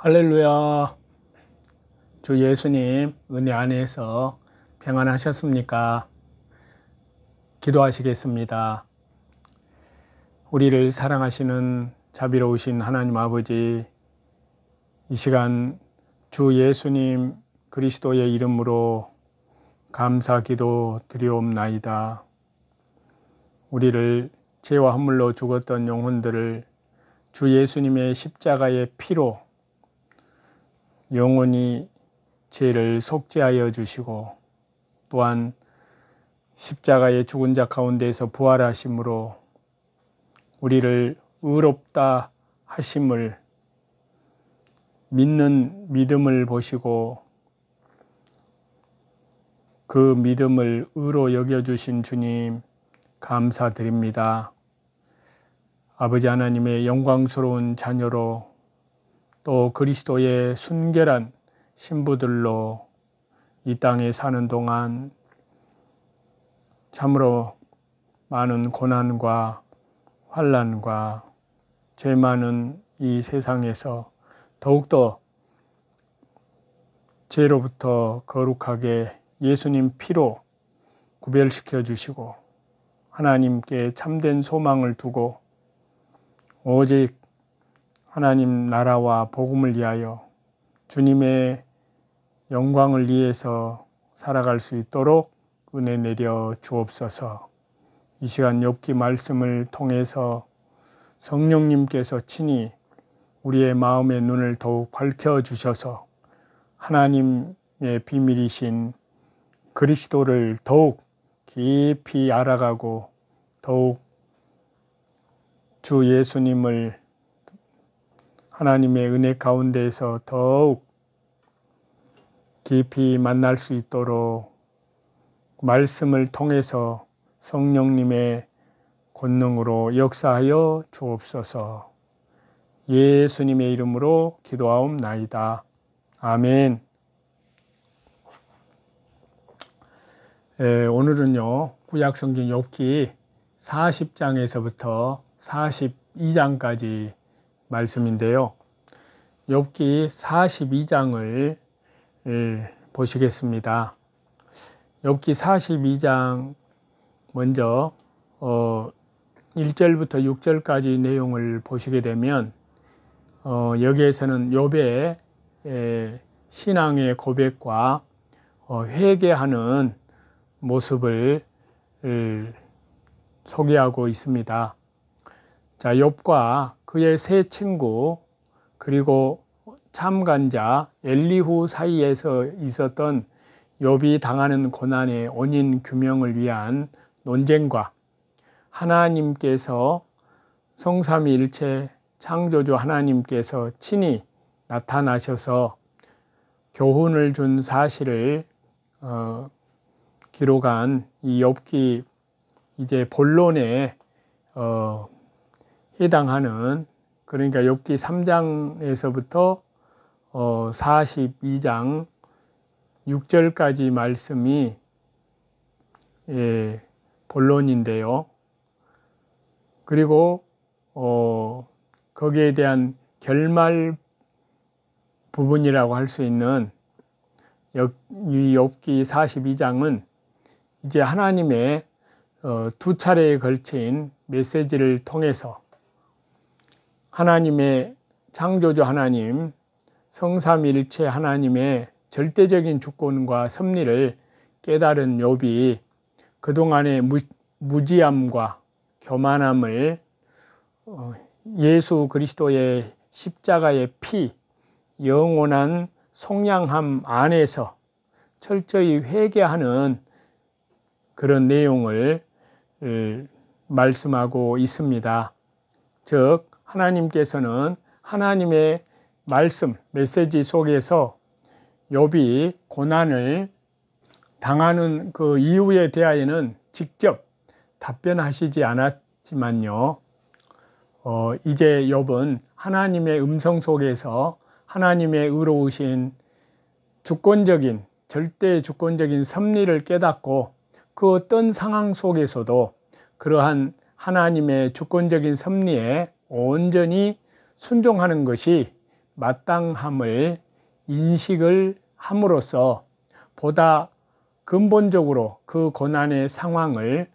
할렐루야. 주 예수님 은혜 안에서 평안하셨습니까? 기도하시겠습니다. 우리를 사랑하시는 자비로우신 하나님 아버지, 이 시간 주 예수님 그리스도의 이름으로 감사 기도 드리옵나이다. 우리를 죄와 허물로 죽었던 영혼들을 주 예수님의 십자가의 피로 영원히 죄를 속죄하여 주시고, 또한 십자가의 죽은 자 가운데서 부활하심으로 우리를 의롭다 하심을 믿는 믿음을 보시고 그 믿음을 의로 여겨주신 주님 감사드립니다. 아버지 하나님의 영광스러운 자녀로 또 그리스도의 순결한 신부들로 이 땅에 사는 동안 참으로 많은 고난과 환난과 죄 많은 이 세상에서 더욱더 죄로부터 거룩하게 예수님 피로 구별시켜 주시고 하나님께 참된 소망을 두고 오직 하나님 나라와 복음을 위하여 주님의 영광을 위해서 살아갈 수 있도록 은혜 내려 주옵소서. 이 시간 욥기 말씀을 통해서 성령님께서 친히 우리의 마음의 눈을 더욱 밝혀 주셔서 하나님의 비밀이신 그리스도를 더욱 깊이 알아가고 더욱 주 예수님을 하나님의 은혜 가운데에서 더욱 깊이 만날 수 있도록 말씀을 통해서 성령님의 권능으로 역사하여 주옵소서. 예수님의 이름으로 기도하옵나이다. 아멘. 오늘은요, 구약성경 욥기 40장에서부터 42장까지 말씀인데요. 욥기 42장을 보시겠습니다. 욥기 42장 먼저 1절부터 6절까지 내용을 보시게 되면 여기에서는 욥의 신앙의 고백과 회개하는 모습을 소개하고 있습니다. 자, 욥과 그의 세 친구 그리고 참관자 엘리후 사이에서 있었던 욥이 당하는 고난의 원인 규명을 위한 논쟁과 하나님께서 성삼위일체 창조주 하나님께서 친히 나타나셔서 교훈을 준 사실을 기록한 이 욥기 이제 본론에 해당하는, 그러니까 욥기 3장에서부터 42장 6절까지 말씀이 본론인데요. 그리고 거기에 대한 결말 부분이라고 할 수 있는 이 욥기 42장은 이제 하나님의 두 차례에 걸친 메시지를 통해서 하나님의 창조주 하나님, 성삼일체 하나님의 절대적인 주권과 섭리를 깨달은 욥이 그동안의 무지함과 교만함을 예수 그리스도의 십자가의 피, 영원한 속량함 안에서 철저히 회개하는 그런 내용을 말씀하고 있습니다. 즉 하나님께서는 하나님의 말씀, 메시지 속에서 욥이 고난을 당하는 그 이유에 대하여는 직접 답변하시지 않았지만요, 이제 욥은 하나님의 음성 속에서 하나님의 의로우신 주권적인, 절대 주권적인 섭리를 깨닫고 그 어떤 상황 속에서도 그러한 하나님의 주권적인 섭리에 온전히 순종하는 것이 마땅함을 인식을 함으로써 보다 근본적으로 그 고난의 상황을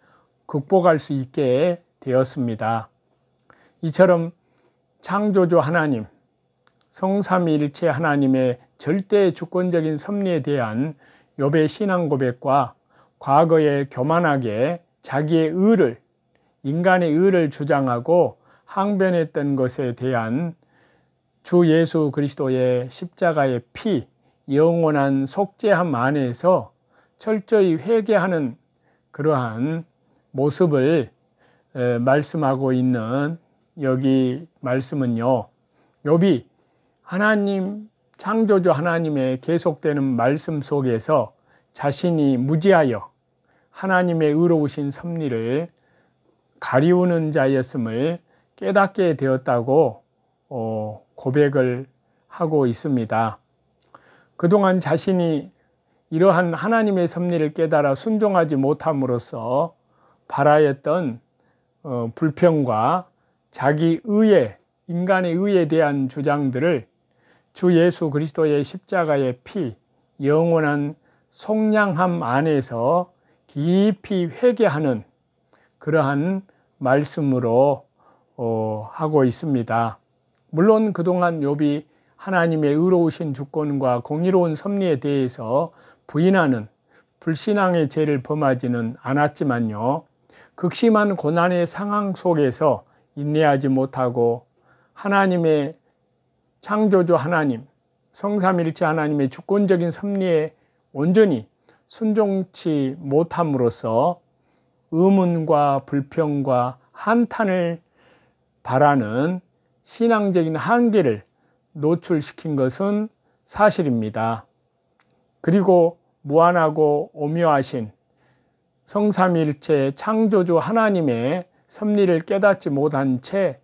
극복할 수 있게 되었습니다. 이처럼 창조주 하나님, 성삼위일체 하나님의 절대 주권적인 섭리에 대한 욥의 신앙 고백과 과거에 교만하게 자기의 의를, 인간의 의를 주장하고 항변했던 것에 대한 주 예수 그리스도의 십자가의 피, 영원한 속죄함 안에서 철저히 회개하는 그러한 모습을 말씀하고 있는 여기 말씀은요, 욥이 하나님, 창조주 하나님의 계속되는 말씀 속에서 자신이 무지하여 하나님의 의로우신 섭리를 가리우는 자였음을 깨닫게 되었다고 고백을 하고 있습니다. 그동안 자신이 이러한 하나님의 섭리를 깨달아 순종하지 못함으로써 발하였던 불평과 자기 의에, 인간의 의에 대한 주장들을 주 예수 그리스도의 십자가의 피, 영원한 속량함 안에서 깊이 회개하는 그러한 말씀으로 하고 있습니다. 물론 그동안 욥이 하나님의 의로우신 주권과 공의로운 섭리에 대해서 부인하는 불신앙의 죄를 범하지는 않았지만요, 극심한 고난의 상황 속에서 인내하지 못하고 하나님의 창조주 하나님, 성삼일체 하나님의 주권적인 섭리에 온전히 순종치 못함으로써 의문과 불평과 한탄을 바라는 신앙적인 한계를 노출시킨 것은 사실입니다. 그리고 무한하고 오묘하신 성삼일체 창조주 하나님의 섭리를 깨닫지 못한 채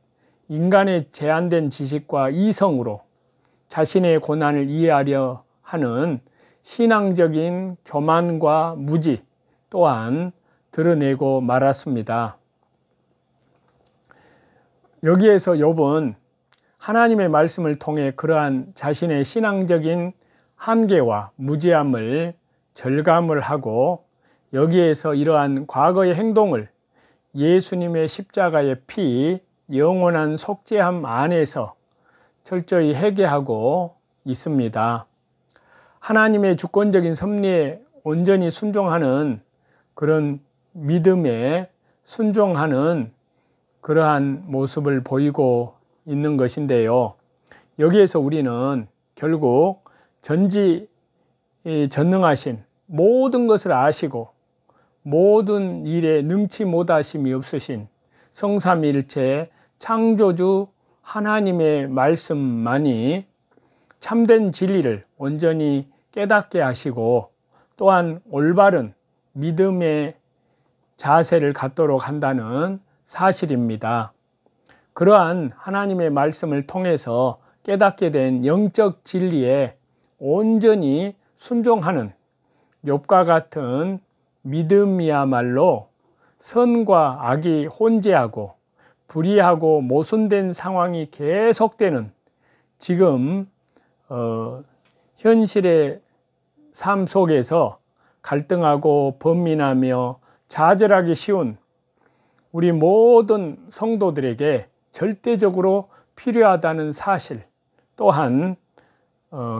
인간의 제한된 지식과 이성으로 자신의 고난을 이해하려 하는 신앙적인 교만과 무지 또한 드러내고 말았습니다. 여기에서 욥은 하나님의 말씀을 통해 그러한 자신의 신앙적인 한계와 무지함을 절감을 하고 여기에서 이러한 과거의 행동을 예수님의 십자가의 피, 영원한 속죄함 안에서 철저히 회개하고 있습니다. 하나님의 주권적인 섭리에 온전히 순종하는 그런 믿음에 순종하는 그러한 모습을 보이고 있는 것인데요, 여기에서 우리는 결국 전지전능하신 모든 것을 아시고 모든 일에 능치 못하심이 없으신 성삼위일체 창조주 하나님의 말씀만이 참된 진리를 온전히 깨닫게 하시고 또한 올바른 믿음의 자세를 갖도록 한다는 사실입니다. 그러한 하나님의 말씀을 통해서 깨닫게 된 영적 진리에 온전히 순종하는 욥과 같은 믿음이야말로 선과 악이 혼재하고 불의하고 모순된 상황이 계속되는 지금 현실의 삶 속에서 갈등하고 번민하며 좌절하기 쉬운 우리 모든 성도들에게 절대적으로 필요하다는 사실 또한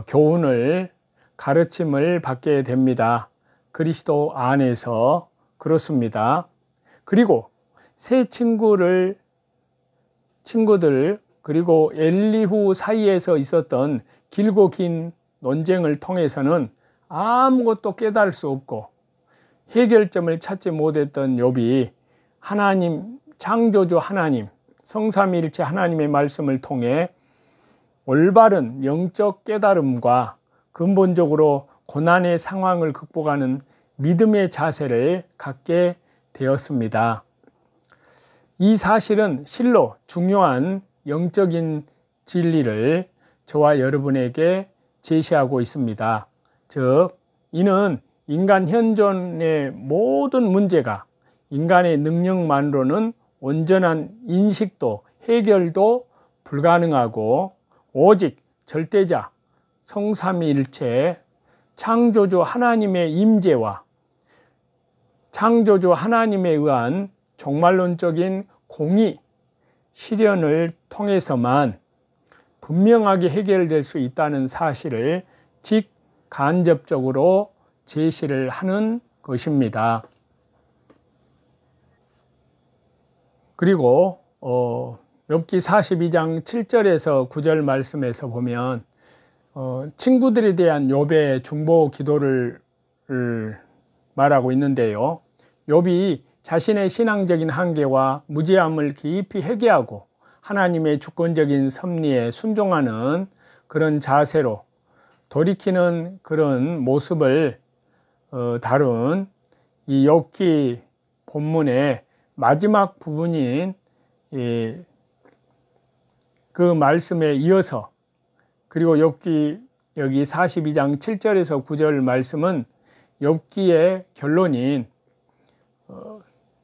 교훈을 가르침을 받게 됩니다. 그리스도 안에서 그렇습니다. 그리고 새 친구들 그리고 엘리후 사이에서 있었던 길고 긴 논쟁을 통해서는 아무것도 깨달을 수 없고 해결점을 찾지 못했던 욥이 하나님, 창조주 하나님, 성삼위일체 하나님의 말씀을 통해 올바른 영적 깨달음과 근본적으로 고난의 상황을 극복하는 믿음의 자세를 갖게 되었습니다. 이 사실은 실로 중요한 영적인 진리를 저와 여러분에게 제시하고 있습니다. 즉, 이는 인간 현존의 모든 문제가 인간의 능력만으로는 온전한 인식도 해결도 불가능하고 오직 절대자 성삼위일체 창조주 하나님의 임재와 창조주 하나님에 의한 종말론적인 공의 실현을 통해서만 분명하게 해결될 수 있다는 사실을 직간접적으로 제시를 하는 것입니다. 그리고 욥기 42장 7절에서 9절 말씀에서 보면 친구들에 대한 욥의 중보 기도를 말하고 있는데요. 욥이 자신의 신앙적인 한계와 무지함을 깊이 회개하고 하나님의 주권적인 섭리에 순종하는 그런 자세로 돌이키는 그런 모습을 다룬 이 욥기 본문의 마지막 부분인 그 말씀에 이어서, 그리고 욥기 여기 42장 7절에서 9절 말씀은 욥기의 결론인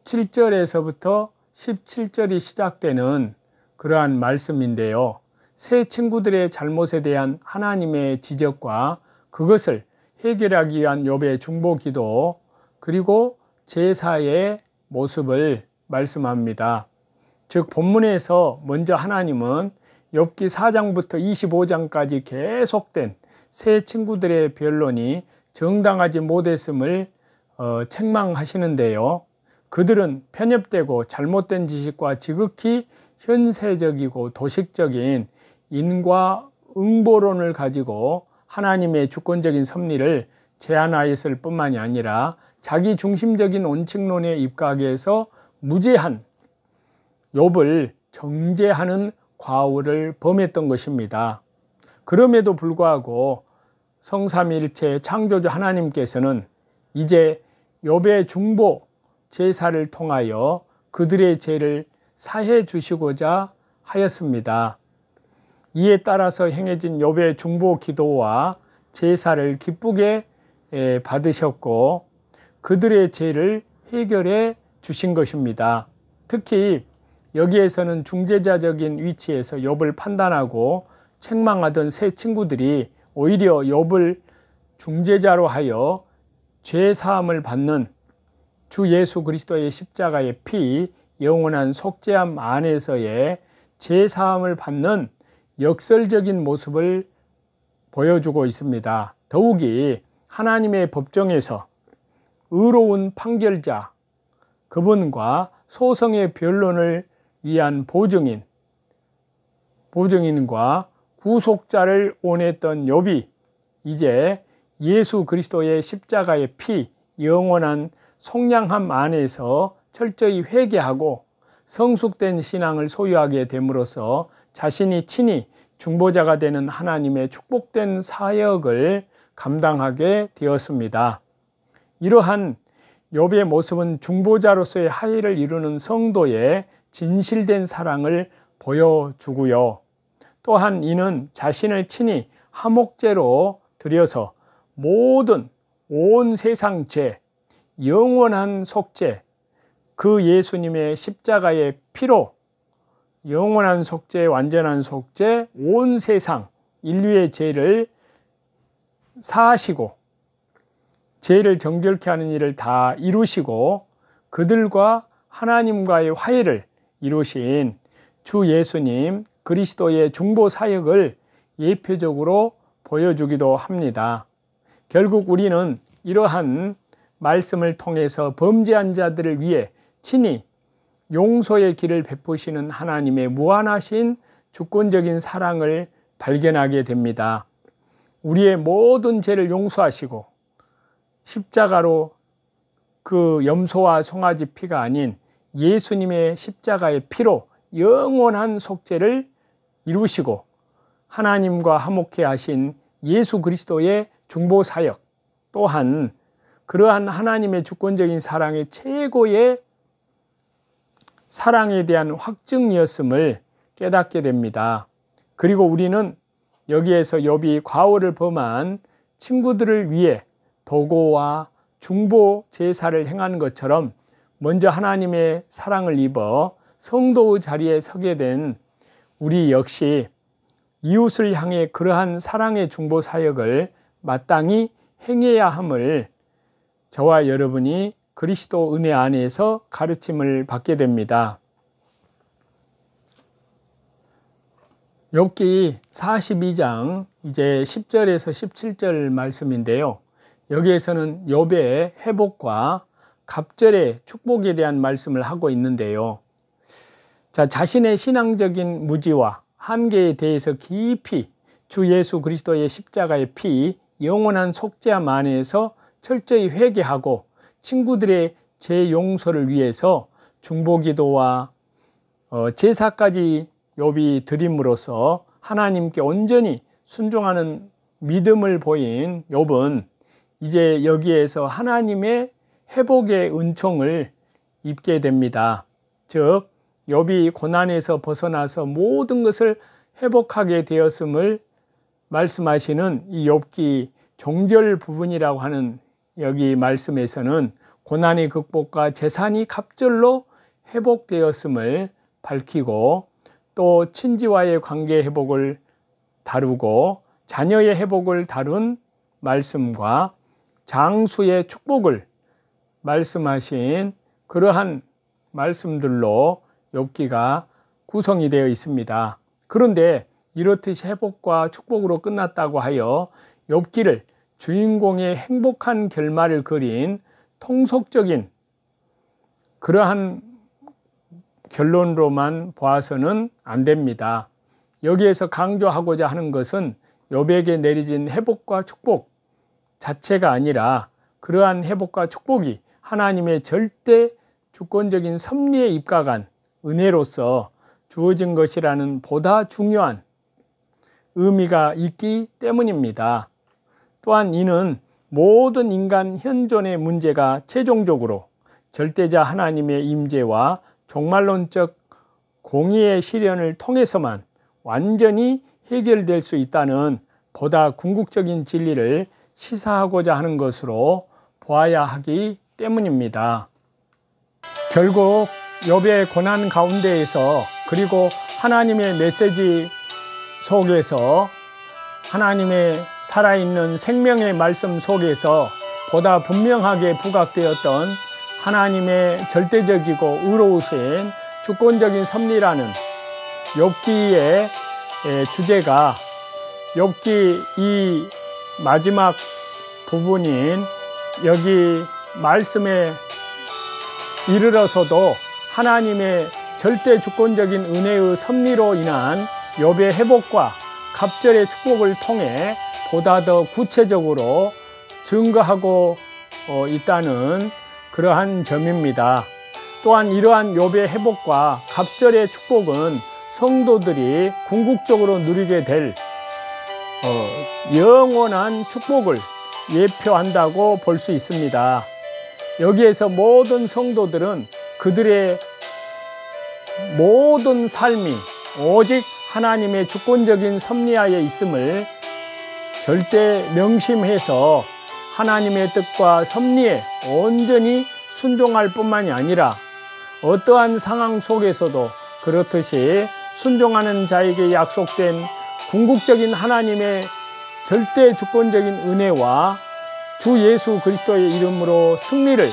7절에서부터 17절이 시작되는 그러한 말씀인데요. 새 친구들의 잘못에 대한 하나님의 지적과 그것을 해결하기 위한 욥의 중보기도, 그리고 제사의 모습을 말씀합니다. 즉 본문에서 먼저 하나님은 욥기 4장부터 25장까지 계속된 새 친구들의 변론이 정당하지 못했음을 책망하시는데요. 그들은 편협되고 잘못된 지식과 지극히 현세적이고 도식적인 인과응보론을 가지고 하나님의 주권적인 섭리를 제안하였을 뿐만이 아니라 자기 중심적인 원칙론에 입각해서 무죄한 욥을 정죄하는 과오를 범했던 것입니다. 그럼에도 불구하고 성삼위일체 창조주 하나님께서는 이제 욥의 중보 제사를 통하여 그들의 죄를 사해 주시고자 하였습니다. 이에 따라서 행해진 욥의 중보 기도와 제사를 기쁘게 받으셨고 그들의 죄를 해결해 주신 것입니다. 특히 여기에서는 중재자적인 위치에서 욥을 판단하고 책망하던 새 친구들이 오히려 욥을 중재자로 하여 죄 사함을 받는 주 예수 그리스도의 십자가의 피, 영원한 속죄함 안에서의 죄 사함을 받는 역설적인 모습을 보여주고 있습니다. 더욱이 하나님의 법정에서 의로운 판결자, 그분과 소송의 변론을 위한 보증인과 구속자를 원했던 욥이 이제 예수 그리스도의 십자가의 피, 영원한 속량함 안에서 철저히 회개하고 성숙된 신앙을 소유하게 됨으로써 자신이 친히 중보자가 되는 하나님의 축복된 사역을 감당하게 되었습니다. 이러한 욥의 모습은 중보자로서의 하의를 이루는 성도의 진실된 사랑을 보여주고요. 또한 이는 자신을 친히 화목제로 드려서 온 세상 죄, 영원한 속죄, 그 예수님의 십자가의 피로 영원한 속죄, 완전한 속죄, 온 세상 인류의 죄를 사하시고 죄를 정결케 하는 일을 다 이루시고 그들과 하나님과의 화해를 이루신 주 예수님 그리스도의 중보 사역을 예표적으로 보여주기도 합니다. 결국 우리는 이러한 말씀을 통해서 범죄한 자들을 위해 친히 용서의 길을 베푸시는 하나님의 무한하신 주권적인 사랑을 발견하게 됩니다. 우리의 모든 죄를 용서하시고 십자가로 그 염소와 송아지 피가 아닌 예수님의 십자가의 피로 영원한 속죄를 이루시고 하나님과 화목케 하신 예수 그리스도의 중보 사역, 또한 그러한 하나님의 주권적인 사랑의 최고의 사랑에 대한 확증이었음을 깨닫게 됩니다. 그리고 우리는 여기에서 욥이 과오를 범한 친구들을 위해 도고와 중보 제사를 행한 것처럼 먼저 하나님의 사랑을 입어 성도의 자리에 서게 된 우리 역시 이웃을 향해 그러한 사랑의 중보 사역을 마땅히 행해야 함을 저와 여러분이 그리스도 은혜 안에서 가르침을 받게 됩니다. 욥기 42장 이제 10절에서 17절 말씀인데요. 여기에서는 욥의 회복과 갑절의 축복에 대한 말씀을 하고 있는데요. 자, 자신의 신앙적인 무지와 한계에 대해서 깊이 주 예수 그리스도의 십자가의 피, 영원한 속죄함 안에서 철저히 회개하고 친구들의 죄 용서를 위해서 중보기도와 제사까지 욥이 드림으로써 하나님께 온전히 순종하는 믿음을 보인 욥은 이제 여기에서 하나님의 회복의 은총을 입게 됩니다. 즉 욥이 고난에서 벗어나서 모든 것을 회복하게 되었음을 말씀하시는 이 욥기 종결 부분이라고 하는 여기 말씀에서는 고난의 극복과 재산이 갑절로 회복되었음을 밝히고 또 친지와의 관계 회복을 다루고 자녀의 회복을 다룬 말씀과 장수의 축복을 말씀하신 그러한 말씀들로 욥기가 구성이 되어 있습니다. 그런데 이렇듯이 회복과 축복으로 끝났다고 하여 욥기를 주인공의 행복한 결말을 그린 통속적인 그러한 결론으로만 보아서는 안 됩니다. 여기에서 강조하고자 하는 것은 욥에게 내려진 회복과 축복 자체가 아니라 그러한 회복과 축복이 하나님의 절대 주권적인 섭리에 입각한 은혜로서 주어진 것이라는 보다 중요한 의미가 있기 때문입니다. 또한 이는 모든 인간 현존의 문제가 최종적으로 절대자 하나님의 임재와 종말론적 공의의 실현을 통해서만 완전히 해결될 수 있다는 보다 궁극적인 진리를 시사하고자 하는 것으로 보아야 하기 때문입니다. 결국 욥의 고난 가운데에서 그리고 하나님의 메시지 속에서 하나님의 살아있는 생명의 말씀 속에서 보다 분명하게 부각되었던 하나님의 절대적이고 의로우신 주권적인 섭리라는 욥기의 주제가 욥기 이 마지막 부분인 여기 말씀에 이르러서도 하나님의 절대 주권적인 은혜의 섭리로 인한 욥의 회복과 갑절의 축복을 통해 보다 더 구체적으로 증거하고 있다는 그러한 점입니다. 또한 이러한 욥의 회복과 갑절의 축복은 성도들이 궁극적으로 누리게 될 영원한 축복을 예표한다고 볼 수 있습니다. 여기에서 모든 성도들은 그들의 모든 삶이 오직 하나님의 주권적인 섭리하에 있음을 절대 명심해서 하나님의 뜻과 섭리에 온전히 순종할 뿐만이 아니라 어떠한 상황 속에서도 그렇듯이 순종하는 자에게 약속된 궁극적인 하나님의 절대 주권적인 은혜와 주 예수 그리스도의 이름으로 승리를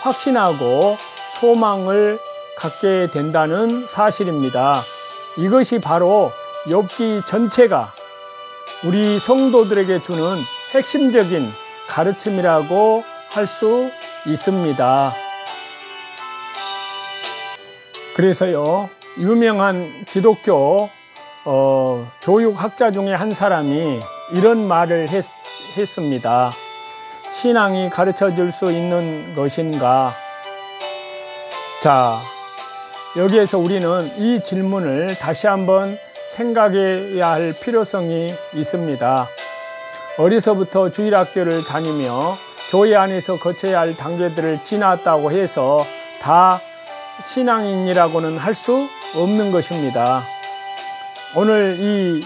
확신하고 소망을 갖게 된다는 사실입니다. 이것이 바로 욥기 전체가 우리 성도들에게 주는 핵심적인 가르침이라고 할 수 있습니다. 그래서요, 유명한 기독교 교육학자 중에 한 사람이 이런 말을 했습니다. 신앙이 가르쳐 줄 수 있는 것인가? 자, 여기에서 우리는 이 질문을 다시 한번 생각해야 할 필요성이 있습니다. 어려서부터 주일학교를 다니며 교회 안에서 거쳐야 할 단계들을 지났다고 해서 다 신앙인이라고는 할 수 없는 것입니다. 오늘 이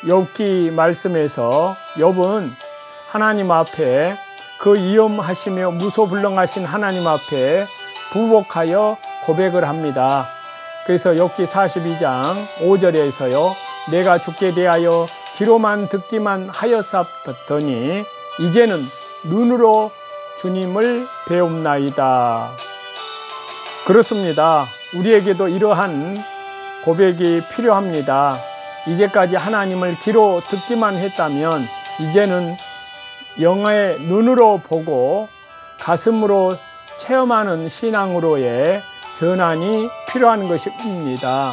욥기 말씀에서 욥은 하나님 앞에 그 위엄하시며 무소불능하신 하나님 앞에 부복하여 고백을 합니다. 그래서 욥기 42장 5절에서요 내가 주께 대하여 귀로만 듣기만 하였사더니 이제는 눈으로 주님을 배웁나이다. 그렇습니다. 우리에게도 이러한 고백이 필요합니다. 이제까지 하나님을 귀로 듣기만 했다면 이제는 영의 눈으로 보고 가슴으로 체험하는 신앙으로의 전환이 필요한 것입니다.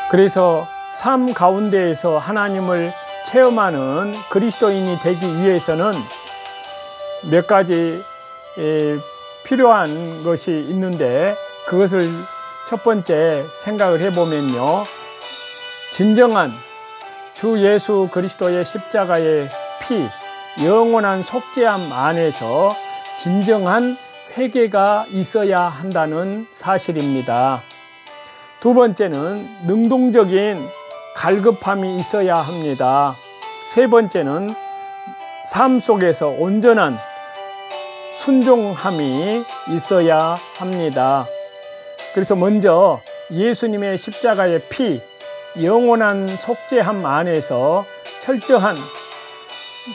그래서 삶 가운데에서 하나님을 체험하는 그리스도인이 되기 위해서는 몇 가지 필요한 것이 있는데, 그것을 첫 번째 생각을 해보면요, 진정한 주 예수 그리스도의 십자가의 피, 영원한 속죄함 안에서 진정한 회개가 있어야 한다는 사실입니다. 두 번째는 능동적인 갈급함이 있어야 합니다. 세 번째는 삶 속에서 온전한 순종함이 있어야 합니다. 그래서 먼저 예수님의 십자가의 피, 영원한 속죄함 안에서 철저한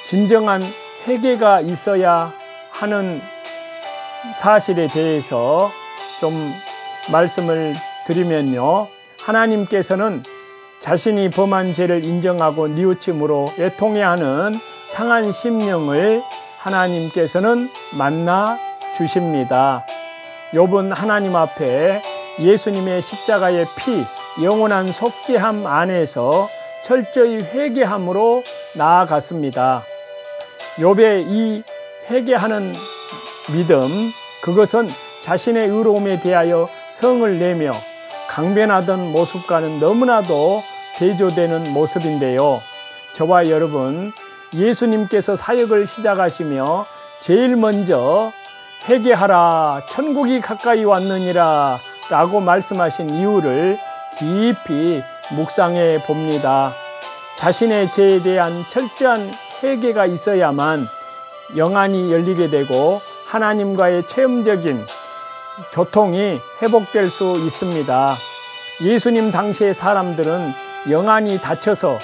진정한 회개가 있어야 하는 사실에 대해서 좀 말씀을 드리면요, 하나님께서는 자신이 범한 죄를 인정하고 뉘우침으로 애통해야 하는 상한 심령을 하나님께서는 만나 주십니다. 욥은 하나님 앞에 예수님의 십자가의 피, 영원한 속죄함 안에서 철저히 회개함으로 나아갔습니다. 욥의 이 회개하는 믿음, 그것은 자신의 의로움에 대하여 성을 내며 강변하던 모습과는 너무나도 대조되는 모습인데요, 저와 여러분, 예수님께서 사역을 시작하시며 제일 먼저 회개하라, 천국이 가까이 왔느니라 라고 말씀하신 이유를 깊이 묵상해 봅니다. 자신의 죄에 대한 철저한 회개가 있어야만 영안이 열리게 되고 하나님과의 체험적인 교통이 회복될 수 있습니다. 예수님 당시의 사람들은 영안이 닫혀서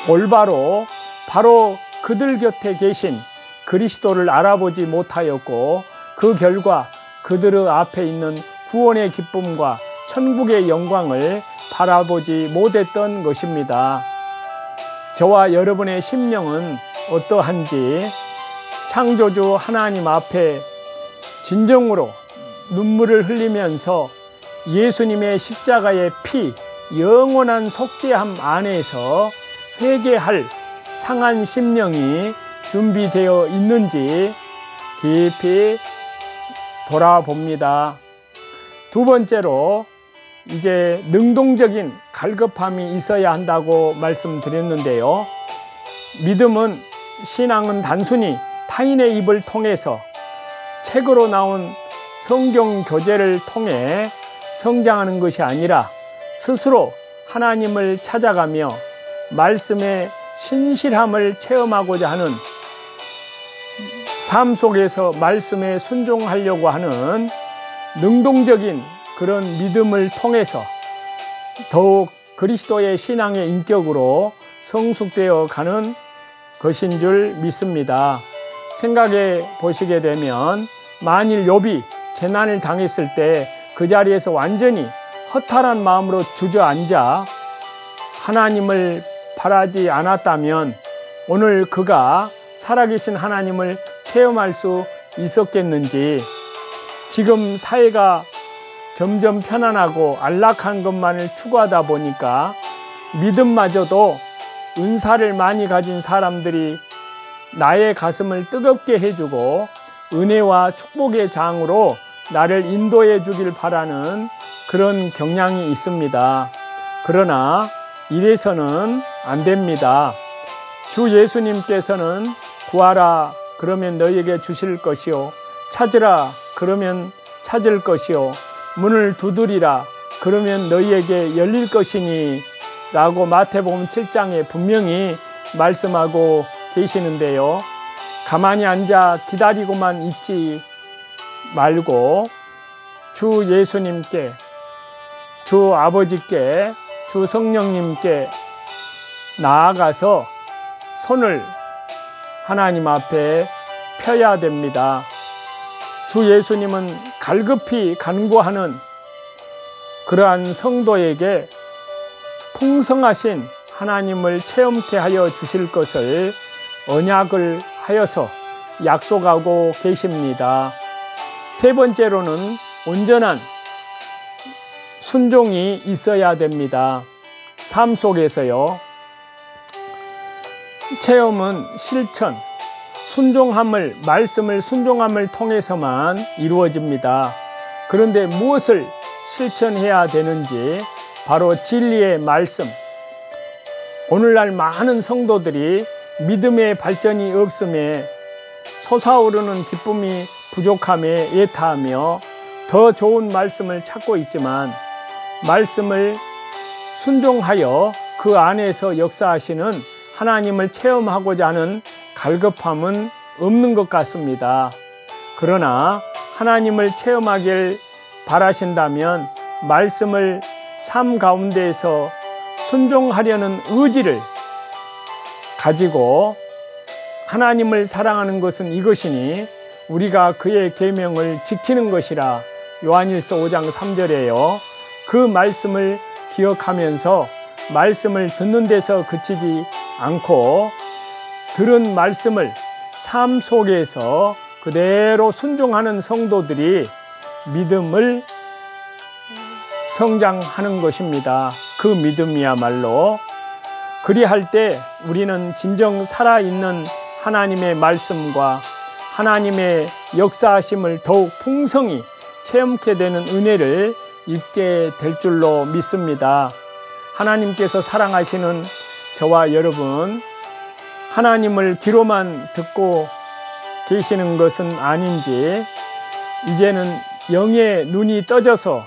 올바로 바로 그들 곁에 계신 그리스도를 알아보지 못하였고, 그 결과 그들의 앞에 있는 구원의 기쁨과 천국의 영광을 바라보지 못했던 것입니다. 저와 여러분의 심령은 어떠한지 창조주 하나님 앞에 진정으로 눈물을 흘리면서 예수님의 십자가의 피, 영원한 속죄함 안에서 회개할 상한 심령이 준비되어 있는지 깊이 돌아봅니다. 두 번째로, 이제 능동적인 갈급함이 있어야 한다고 말씀드렸는데요, 믿음은, 신앙은 단순히 타인의 입을 통해서 책으로 나온 성경 교재를 통해 성장하는 것이 아니라 스스로 하나님을 찾아가며 말씀의 신실함을 체험하고자 하는, 삶 속에서 말씀에 순종하려고 하는 능동적인 그런 믿음을 통해서 더욱 그리스도의 신앙의 인격으로 성숙되어 가는 것인 줄 믿습니다. 생각해 보시게 되면, 만일 욥이 재난을 당했을 때 그 자리에서 완전히 허탈한 마음으로 주저앉아 하나님을 바라지 않았다면 오늘 그가 살아계신 하나님을 체험할 수 있었겠는지, 지금 사회가 점점 편안하고 안락한 것만을 추구하다 보니까 믿음마저도 은사를 많이 가진 사람들이 나의 가슴을 뜨겁게 해주고 은혜와 축복의 장으로 나를 인도해 주길 바라는 그런 경향이 있습니다. 그러나 이래서는 안 됩니다. 주 예수님께서는 구하라 그러면 너희에게 주실 것이요, 찾으라 그러면 찾을 것이요, 문을 두드리라 그러면 너희에게 열릴 것이니 라고 마태복음 7장에 분명히 말씀하고 계시는데요, 가만히 앉아 기다리고만 있지 말고 주 예수님께, 주 아버지께 주 성령님께 나아가서 손을 하나님 앞에 펴야 됩니다. 주 예수님은 갈급히 간구하는 그러한 성도에게 풍성하신 하나님을 체험케 하여 주실 것을 언약을 하여서 약속하고 계십니다. 세 번째로는 온전한 순종이 있어야 됩니다. 삶 속에서요. 체험은 실천, 순종함을, 말씀을 순종함을 통해서만 이루어집니다. 그런데 무엇을 실천해야 되는지 바로 진리의 말씀. 오늘날 많은 성도들이 믿음의 발전이 없음에 솟아오르는 기쁨이 부족함에 애타하며 더 좋은 말씀을 찾고 있지만 말씀을 순종하여 그 안에서 역사하시는 하나님을 체험하고자 하는 갈급함은 없는 것 같습니다. 그러나 하나님을 체험하길 바라신다면 말씀을 삶 가운데에서 순종하려는 의지를 가지고 하나님을 사랑하는 것은 이것이니 우리가 그의 계명을 지키는 것이라 요한일서 5장 3절에요. 그 말씀을 기억하면서 말씀을 듣는 데서 그치지 않고 들은 말씀을 삶 속에서 그대로 순종하는 성도들이 믿음을 성장하는 것입니다. 그 믿음이야말로 그리할 때 우리는 진정 살아있는 하나님의 말씀과 하나님의 역사하심을 더욱 풍성히 체험케 되는 은혜를 입게 될 줄로 믿습니다. 하나님께서 사랑하시는 저와 여러분, 하나님을 귀로만 듣고 계시는 것은 아닌지 이제는 영의 눈이 떠져서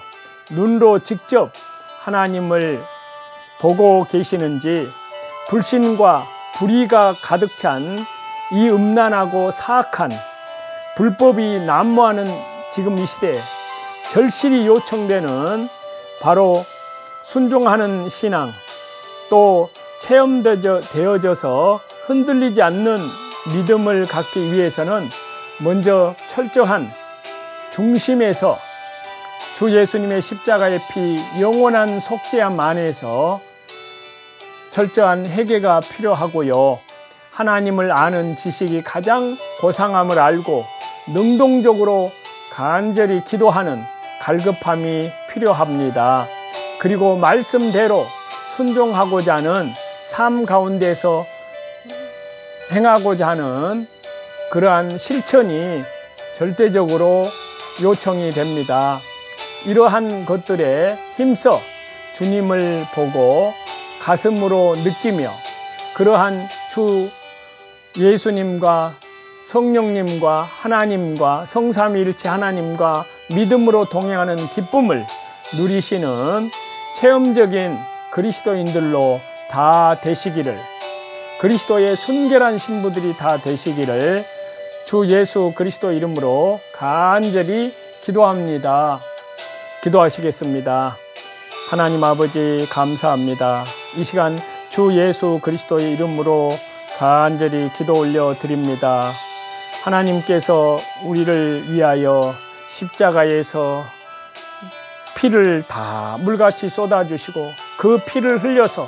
눈으로 직접 하나님을 보고 계시는지 불신과 불의가 가득 찬 이 음란하고 사악한 불법이 난무하는 지금 이 시대에 절실히 요청되는 바로 순종하는 신앙, 또 체험되어져서 흔들리지 않는 믿음을 갖기 위해서는 먼저 철저한 중심에서 주 예수님의 십자가의 피, 영원한 속죄함 안에서 철저한 회개가 필요하고요. 하나님을 아는 지식이 가장 고상함을 알고 능동적으로 간절히 기도하는 갈급함이 필요합니다. 그리고 말씀대로 순종하고자 하는 삶 가운데서 행하고자 하는 그러한 실천이 절대적으로 요청이 됩니다. 이러한 것들에 힘써 주님을 보고 가슴으로 느끼며 그러한 주 예수님과 성령님과 하나님과 성삼위일체 하나님과 믿음으로 동행하는 기쁨을 누리시는 체험적인 그리스도인들로 다 되시기를, 그리스도의 순결한 신부들이 다 되시기를 주 예수 그리스도 이름으로 간절히 기도합니다. 기도하시겠습니다. 하나님 아버지 감사합니다. 이 시간 주 예수 그리스도의 이름으로 간절히 기도 올려 드립니다. 하나님께서 우리를 위하여 십자가에서 피를 다 물같이 쏟아주시고 그 피를 흘려서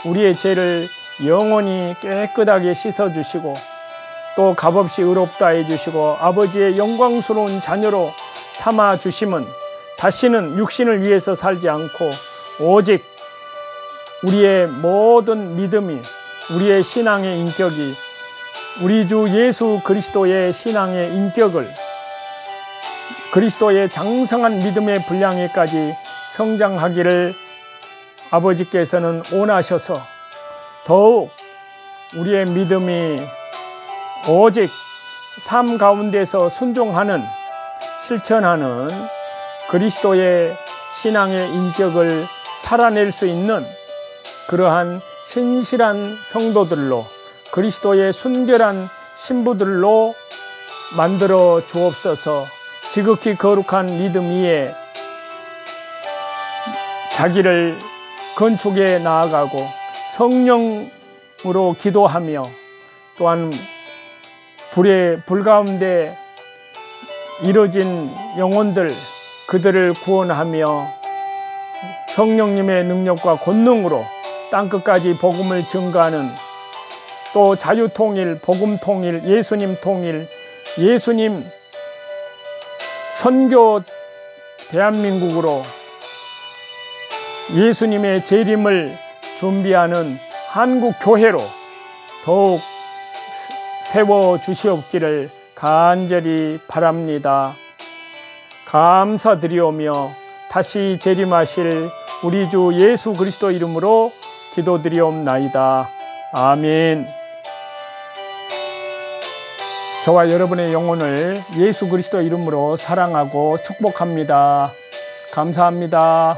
우리의 죄를 영원히 깨끗하게 씻어주시고 또 값없이 의롭다 해주시고 아버지의 영광스러운 자녀로 삼아주심은 다시는 육신을 위해서 살지 않고 오직 우리의 모든 믿음이, 우리의 신앙의 인격이 우리 주 예수 그리스도의 신앙의 인격을 그리스도의 장성한 믿음의 분량에까지 성장하기를 아버지께서는 원하셔서 더욱 우리의 믿음이 오직 삶 가운데서 순종하는, 실천하는 그리스도의 신앙의 인격을 살아낼 수 있는 그러한 신실한 성도들로, 그리스도의 순결한 신부들로 만들어 주옵소서. 지극히 거룩한 믿음 위에 자기를 건축에 나아가고 성령으로 기도하며 또한 불 가운데 이뤄진 영혼들 그들을 구원하며 성령님의 능력과 권능으로 땅끝까지 복음을 증거하는 또 자유통일, 복음통일, 예수님 통일, 예수님 선교 대한민국으로 예수님의 재림을 준비하는 한국교회로 더욱 세워주시옵기를 간절히 바랍니다. 감사드리오며 다시 재림하실 우리 주 예수 그리스도 이름으로 기도드리옵나이다. 아멘. 저와 여러분의 영혼을 예수 그리스도 이름으로 사랑하고 축복합니다. 감사합니다.